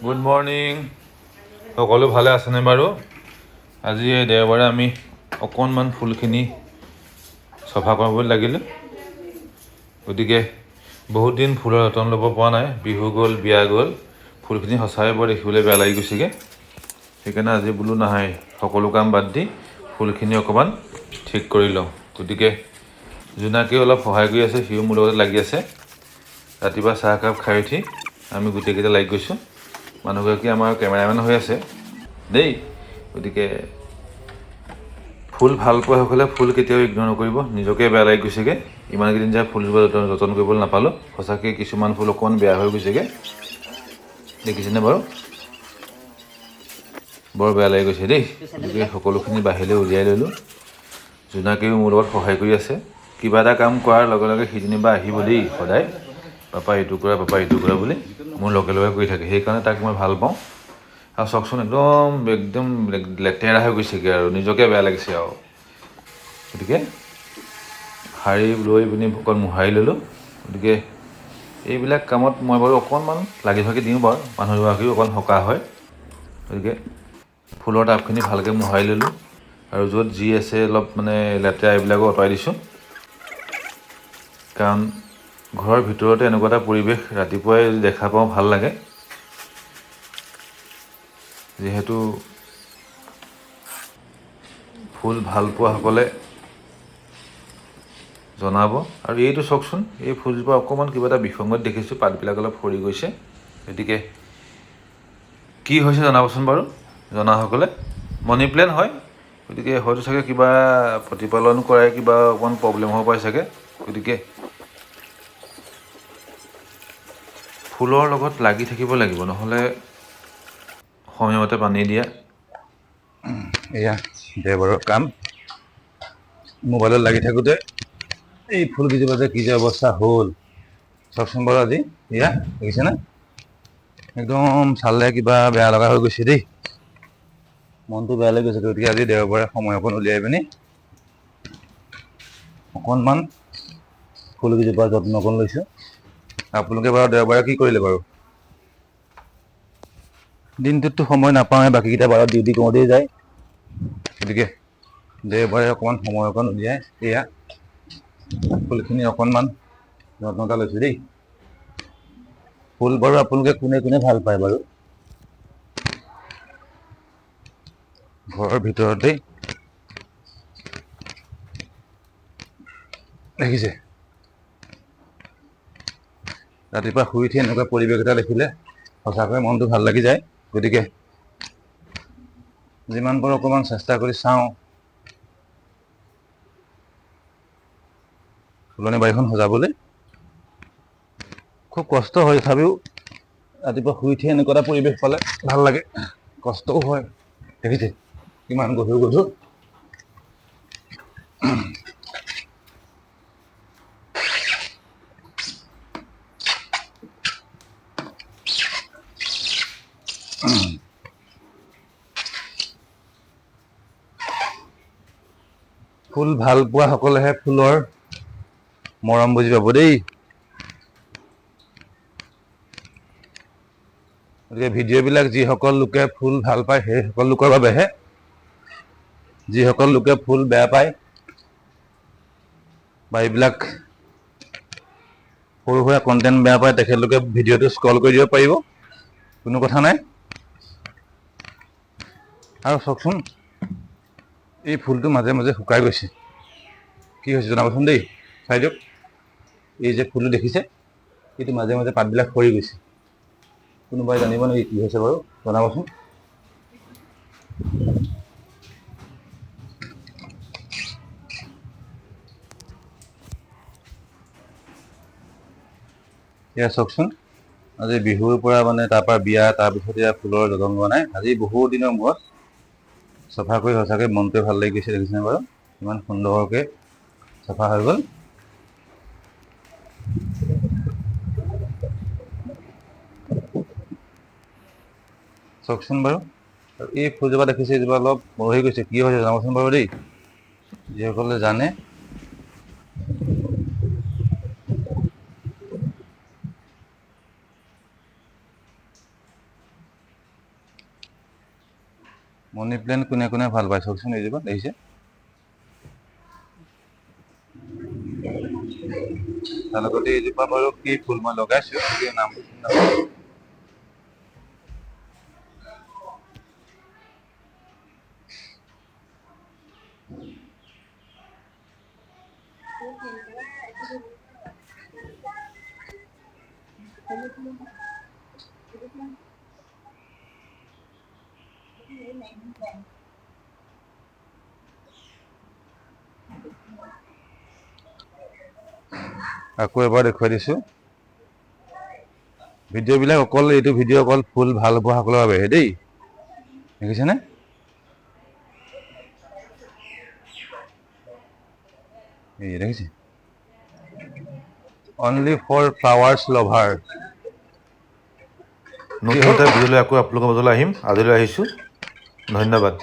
Good morning সকলো ভালে আছেনে বাৰু? আজি দেওবাৰে আমি অকণমান ফুলখিনি চফা কৰিবলৈ লাগিলোঁ। গতিকে বহুত দিন ফুলৰ যতন ল'ব পৰা নাই, বিহু গ'ল, বিয়া গ'ল, ফুলখিনি সঁচাই বৰ দেখিবলৈ বেয়া লাগি গৈছেগৈ। সেইকাৰণে আজি বোলো নাই, সকলো কাম বাদ দি ফুলখিনি অকণমান ঠিক কৰি লওঁ। গতিকে জোনাকীও অলপ সহায় কৰি আছে, সিও মোৰ লগতে লাগি আছে। ৰাতিপুৱা চাহ একাপ খাই উঠি আমি গোটেইকেইটা লাগি গৈছোঁ। মানুহগৰাকী আমাৰ কেমেৰামেন হৈ আছে দেই। গতিকে ফুল ভাল পোৱাসকলে ফুল কেতিয়াও ইগন'ৰ নকৰিব, নিজকে বেয়া লাগি গৈছেগৈ। ইমানকেইদিন যে ফুলজোপা যতন কৰিবলৈ নাপালোঁ, সঁচাকৈ কিছুমান ফুল অকণমান বেয়া হৈ গৈছেগৈ, দেখিছেনে বাৰু? বৰ বেয়া লাগি গৈছে দেই। গতিকে সকলোখিনি বাহিৰলৈ উলিয়াই ল'লোঁ। জোনাকীও মোৰ লগত সহায় কৰি আছে। কিবা এটা কাম কৰাৰ লগে লগে সি যেনিবা আহিব দেই, সদায় পাপা এইটো কৰা, পাপা এইটো কৰা বুলি মোৰ লগে লগে কৰি থাকে। সেইকাৰণে তাক মই ভাল পাওঁ। আৰু চাওকচোন, একদম লেতেৰা হৈ গৈছেগৈ আৰু নিজকে বেয়া লাগিছে আৰু। গতিকে শাৰী লৈ পিনি অকণ মোহাৰি ল'লোঁ। গতিকে এইবিলাক কামত মই বাৰু অকণমান লাগি ভাগি দিওঁ বাৰু, মানুহগৰাকীও অকণ সকাহ হয়। গতিকে ফুলৰ টাবখিনি ভালকৈ মোহাৰি ল'লোঁ আৰু য'ত যি আছে অলপ লেতেৰা এইবিলাকো আঁতৰাই দিছোঁ। কাৰণ ঘৰৰ ভিতৰতে এনেকুৱা এটা পৰিৱেশ ৰাতিপুৱাই দেখা পাওঁ, ভাল লাগে। যিহেতু ফুল ভাল পোৱাসকলে জনাব। আৰু এইটো চাওকচোন, এই ফুলজোপা অকণমান কিবা এটা বিসংগত দেখিছোঁ, পাতবিলাক অলপ সৰি গৈছে। গতিকে কি হৈছে জনাবচোন বাৰু জনাসকলে। মানি প্লেণ্ট হয়, গতিকে হয়তো চাগে কিবা প্ৰতিপালন কৰাই কিবা অকণমান প্ৰব্লেম হ'ব পাৰে চাগে। গতিকে ফুলৰ লগত লাগি থাকিব লাগিব, নহ'লে সময়মতে পানী দিয়া। এয়া দেওবাৰৰ কাম। মোবাইলত লাগি থাকোঁতে এই ফুলকেইজোপা যে কি যে অৱস্থা হ'ল চাওকচোন বাৰু। আজি এয়া দেখিছেনে, একদম চালে কিবা বেয়া লগা হৈ গৈছে দেই, মনটো বেয়া লাগি গৈছে। গতিকে আজি দেওবাৰে সময় অকণ উলিয়াই পিনি অকণমান ফুলকেইজোপাৰ যত্ন অকণ লৈছোঁ। আপোনালোকে বাৰু দেওবাৰে কি কৰিলে বাৰু? দিনটোততো সময় নাপাওঁৱে, বাকীকেইটা বাৰত ডিউটি কৰোঁতেই যায়। গতিকে দেওবাৰে অকণমান সময় অকণ উলিয়াই এয়া ফুলখিনি অকণমান যত্নতা লৈছোঁ দেই। ফুল বাৰু আপোনালোকে কোনে কোনে ভাল পায় বাৰু? ঘৰৰ ভিতৰতেই দেখিছে, ৰাতিপুৱা শুই উঠি এনেকুৱা পৰিৱেশ এটা দেখিলে সঁচাকৈ মনটো ভাল লাগি যায়। গতিকে যিমান পাৰোঁ অকণমান চেষ্টা কৰি চাওঁ ফুলনি বাৰীখন সজাবলৈ। খুব কষ্ট হয়, তথাপিও ৰাতিপুৱা শুই উঠি এনেকুৱা এটা পৰিৱেশ পালে ভাল লাগে। কষ্টও হয়, দেখিছে কিমান গধুৰ গধুৰ। ফুল ভাল পোৱা সকলেহে ফুলৰ মৰম বুজি পাব দেই। গতিকে ভিডিঅ'বিলাক যিসকল লোকে ফুল ভাল পায় সেই সকল লোকৰ বাবেহে। যিসকল লোকে ফুল বেয়া পায় বা এইবিলাক সৰু সুৰা কণ্টেণ্ট বেয়া পায়, তেখেতলোকে ভিডিঅ'টো স্ক্ৰল কৰি দিব পাৰিব, কোনো কথা নাই। আৰু চাওকচোন, এই ফুলটো মাজে মাজে শুকাই গৈছে, কি হৈছে জনাবচোন দেই। চাই দিয়ক, এই যে ফুলটো দেখিছে, এইটো মাজে মাজে পাতবিলাক সৰি গৈছে। কোনোবাই জানিব নেকি কি হৈছে বাৰু জনাবচোন। এয়া চাওকচোন, আজি বিহুৰ পৰা তাৰপৰা বিয়া, তাৰপিছত এয়া ফুলৰ যতন লোৱা নাই। আজি বহু দিনৰ মূৰত চাফা কৰি সঁচাকৈ মনটোৱে ভাল লাগি গৈছে। দেখিছেনে বাৰু ইমান সুন্দৰকৈ চাফা হৈ গ'ল। চাওকচোন বাৰু, এই ফুলজোপা দেখিছে, এইজোপা অলপ মৰহি গৈছে, কি হৈছে জনাবচোন বাৰু দেই, যিসকলে জানে। মনি প্লেণ্ট কোনে কোনে ভাল পায় চাওকচোন এইজোপা দেখিছে তাৰ লগতে এইজোপা বাৰু কি ফুল মই লগাইছো কিন্তু নামটো চিনি নাপাওঁ আকৌ এবাৰ দেখুৱাই দিছো ভিডিঅ'বিলাক অকল এইটো ভিডিঅ' অকল ফুল ভাল পোৱা সকলৰ বাবেহে দেই দেখিছেনে এই দেখিছে অনলি ফৰ ফ্লাৱাৰ্ছ লভাৰ নতুন এটা ভিডিঅ'লৈ আকৌ আপোনালোকৰ মাজলৈ আহিম আজিলৈ আহিছোঁ ধন্যবাদ